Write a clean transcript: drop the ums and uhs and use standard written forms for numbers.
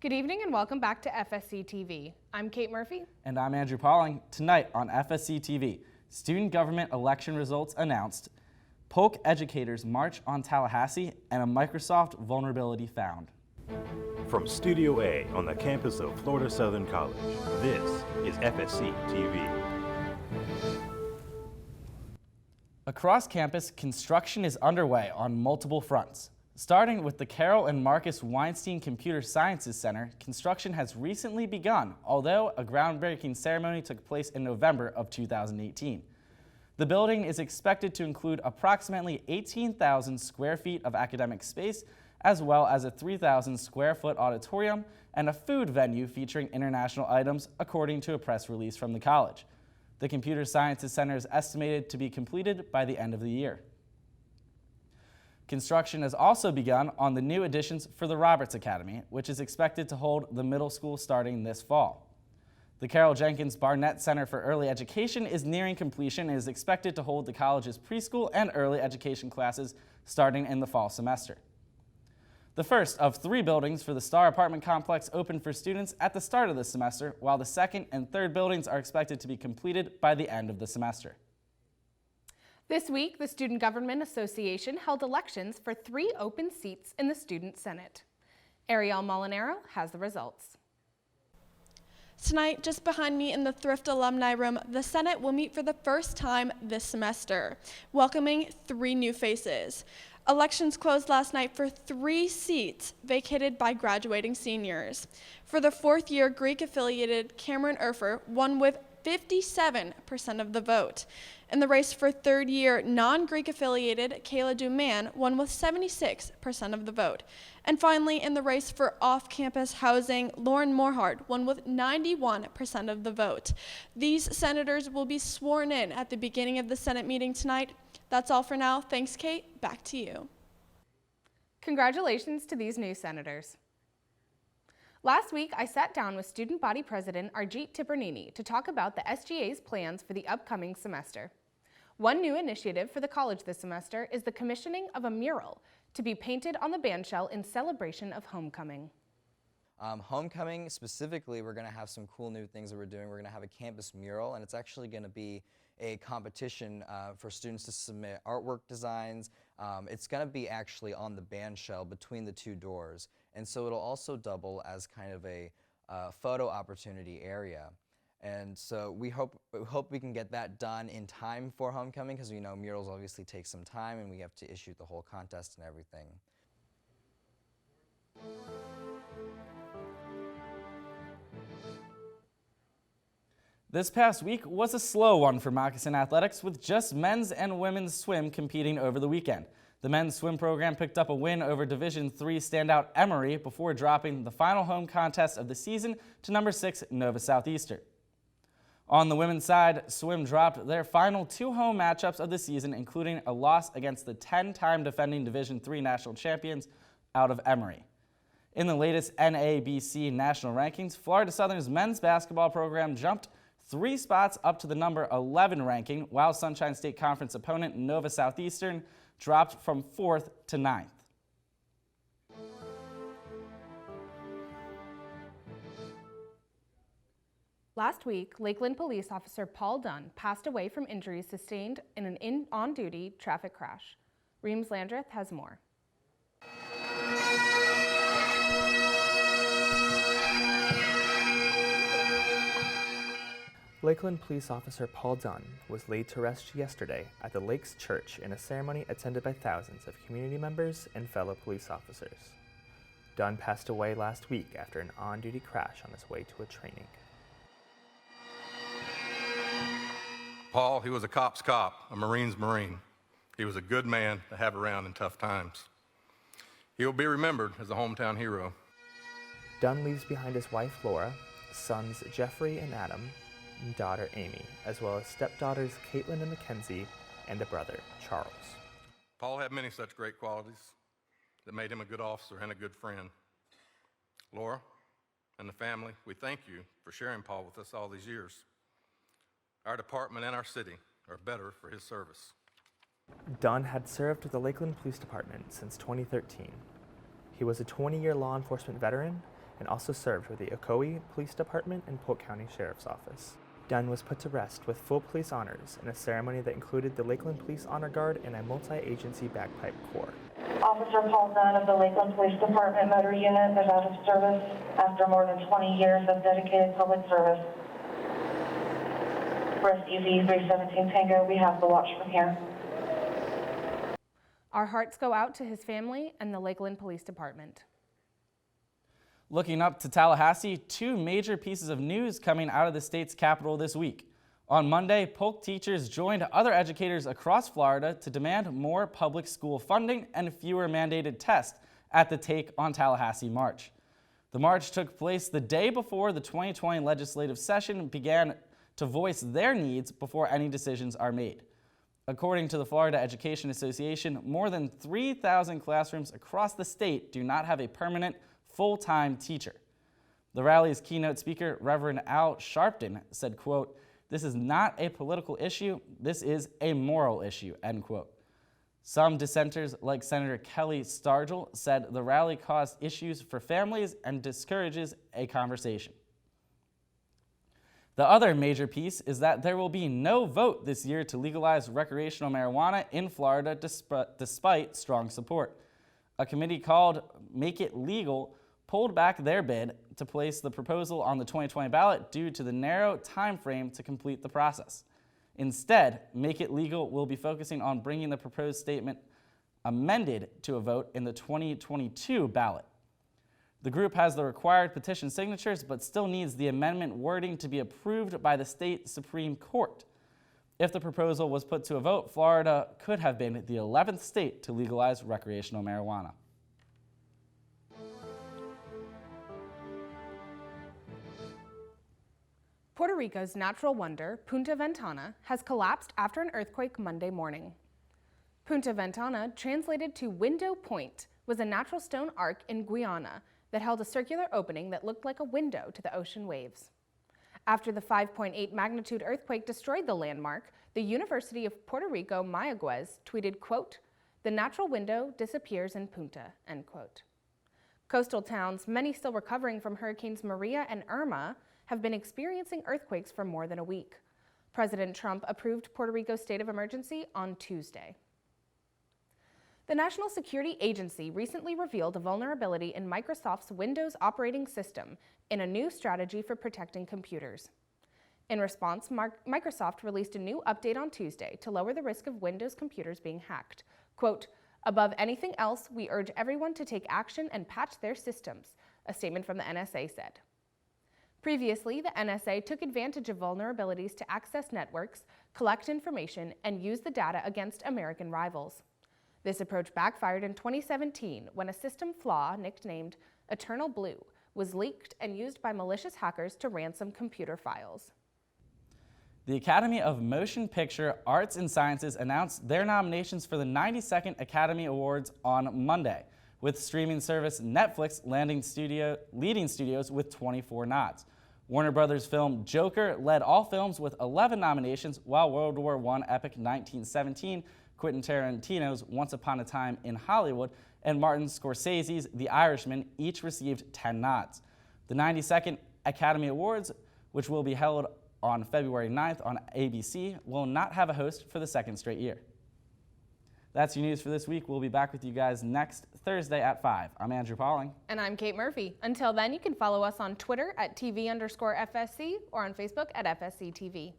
Good evening and welcome back to FSC TV. I'm Kate Murphy. And I'm Andrew Pauling. Tonight on FSC TV, student government election results announced, Polk educators march on Tallahassee, and a Microsoft vulnerability found. From Studio A on the campus of Florida Southern College, this is FSC TV. Across campus, construction is underway on multiple fronts. Starting with the Carol and Marcus Weinstein Computer Sciences Center, construction has recently begun, although a groundbreaking ceremony took place in November of 2018. The building is expected to include approximately 18,000 square feet of academic space, as well as a 3,000 square foot auditorium and a food venue featuring international items, according to a press release from the college. The Computer Sciences Center is estimated to be completed by the end of the year. Construction has also begun on the new additions for the Roberts Academy, which is expected to hold the middle school starting this fall. The Carol Jenkins Barnett Center for Early Education is nearing completion and is expected to hold the college's preschool and early education classes starting in the fall semester. The first of 3 buildings for the Star Apartment Complex opened for students at the start of the semester, while the second and third buildings are expected to be completed by the end of the semester. This week, the Student Government Association held elections for 3 open seats in the Student Senate. Ariel Molinaro has the results. Tonight, just behind me in the Thrift Alumni Room, the Senate will meet for the first time this semester, welcoming 3 new faces. Elections closed last night for 3 seats vacated by graduating seniors. For the 4th year, Greek-affiliated Cameron Urfer won with 57% of the vote. In the race for 3rd year, non-Greek affiliated Kayla Duman won with 76% of the vote. And finally, in the race for off-campus housing, Lauren Morhart won with 91% of the vote. These senators will be sworn in at the beginning of the Senate meeting tonight. That's all for now. Thanks, Kate. Back to you. Congratulations to these new senators. Last week, I sat down with Student Body President Arjeet Tipernini to talk about the SGA's plans for the upcoming semester. One new initiative for the college this semester is the commissioning of a mural to be painted on the bandshell in celebration of homecoming. Homecoming specifically, we're going to have some cool new things that we're doing. We're going to have a campus mural, and it's actually going to be a competition for students to submit artwork designs. It's going to be actually on the bandshell between the 2 doors, and so it'll also double as kind of a photo opportunity area. And so we hope we can get that done in time for homecoming, because we know murals obviously take some time and we have to issue the whole contest and everything. This past week was a slow one for Moccasin Athletics, with just men's and women's swim competing over the weekend. The men's swim program picked up a win over Division III standout Emory before dropping the final home contest of the season to number 6 Nova Southeastern. On the women's side, swim dropped their final 2 home matchups of the season, including a loss against the 10-time defending Division III national champions out of Emory. In the latest NABC national rankings, Florida Southern's men's basketball program jumped 3 spots up to the number 11 ranking, while Sunshine State Conference opponent Nova Southeastern dropped from 4th to 9th. Last week, Lakeland Police Officer Paul Dunn passed away from injuries sustained in an on-duty traffic crash. Reams Landreth has more. Lakeland Police Officer Paul Dunn was laid to rest yesterday at the Lakes Church in a ceremony attended by thousands of community members and fellow police officers. Dunn passed away last week after an on-duty crash on his way to a training. Paul, he was a cop's cop, a Marine's Marine. He was a good man to have around in tough times. He will be remembered as a hometown hero. Dunn leaves behind his wife Laura, sons Jeffrey and Adam, and daughter Amy, as well as stepdaughters Caitlin and Mackenzie, and a brother, Charles. Paul had many such great qualities that made him a good officer and a good friend. Laura and the family, we thank you for sharing Paul with us all these years. Our department and our city are better for his service. Dunn had served with the Lakeland Police Department since 2013. He was a 20-year law enforcement veteran and also served with the Ocoee Police Department and Polk County Sheriff's Office. Dunn was put to rest with full police honors in a ceremony that included the Lakeland Police Honor Guard and a multi-agency bagpipe corps. Officer Paul Dunn of the Lakeland Police Department Motor Unit is out of service after more than 20 years of dedicated public service. Rest easy, 317 Tango. We have the watch from here. Our hearts go out to his family and the Lakeland Police Department. Looking up to Tallahassee, two major pieces of news coming out of the state's capital this week. On Monday, Polk teachers joined other educators across Florida to demand more public school funding and fewer mandated tests at the Take on Tallahassee March. The march took place the day before the 2020 legislative session began to voice their needs before any decisions are made. According to the Florida Education Association, more than 3,000 classrooms across the state do not have a permanent full-time teacher. The rally's keynote speaker, Reverend Al Sharpton, said, quote, "This is not a political issue, this is a moral issue," end quote. Some dissenters, like Senator Kelly Stargell, said the rally caused issues for families and discourages a conversation. The other major piece is that there will be no vote this year to legalize recreational marijuana in Florida despite strong support. A committee called Make It Legal pulled back their bid to place the proposal on the 2020 ballot due to the narrow time frame to complete the process. Instead, Make It Legal will be focusing on bringing the proposed statement amended to a vote in the 2022 ballot. The group has the required petition signatures, but still needs the amendment wording to be approved by the state Supreme Court. If the proposal was put to a vote, Florida could have been the 11th state to legalize recreational marijuana. Puerto Rico's natural wonder, Punta Ventana, has collapsed after an earthquake Monday morning. Punta Ventana, translated to Window Point, was a natural stone arc in Guyana that held a circular opening that looked like a window to the ocean waves. After the 5.8 magnitude earthquake destroyed the landmark, the University of Puerto Rico Mayagüez tweeted, quote, "The natural window disappears in Punta," end quote. Coastal towns, many still recovering from Hurricanes Maria and Irma, have been experiencing earthquakes for more than a week. President Trump approved Puerto Rico's state of emergency on Tuesday. The National Security Agency recently revealed a vulnerability in Microsoft's Windows operating system in a new strategy for protecting computers. In response, Microsoft released a new update on Tuesday to lower the risk of Windows computers being hacked. Quote, "Above anything else, we urge everyone to take action and patch their systems," a statement from the NSA said. Previously, the NSA took advantage of vulnerabilities to access networks, collect information, and use the data against American rivals. This approach backfired in 2017 when a system flaw nicknamed Eternal Blue was leaked and used by malicious hackers to ransom computer files. The Academy of Motion Picture Arts and Sciences announced their nominations for the 92nd Academy Awards on Monday, with streaming service Netflix leading studios with 24 nods. Warner Brothers' film Joker led all films with 11 nominations, while World War I epic 1917, Quentin Tarantino's Once Upon a Time in Hollywood, and Martin Scorsese's The Irishman each received 10 nods. The 92nd Academy Awards, which will be held on February 9th on ABC, will not have a host for the second straight year. That's your news for this week. We'll be back with you guys next Thursday at 5. I'm Andrew Pauling. And I'm Kate Murphy. Until then, you can follow us on Twitter at TV_FSC or on Facebook at FSC TV.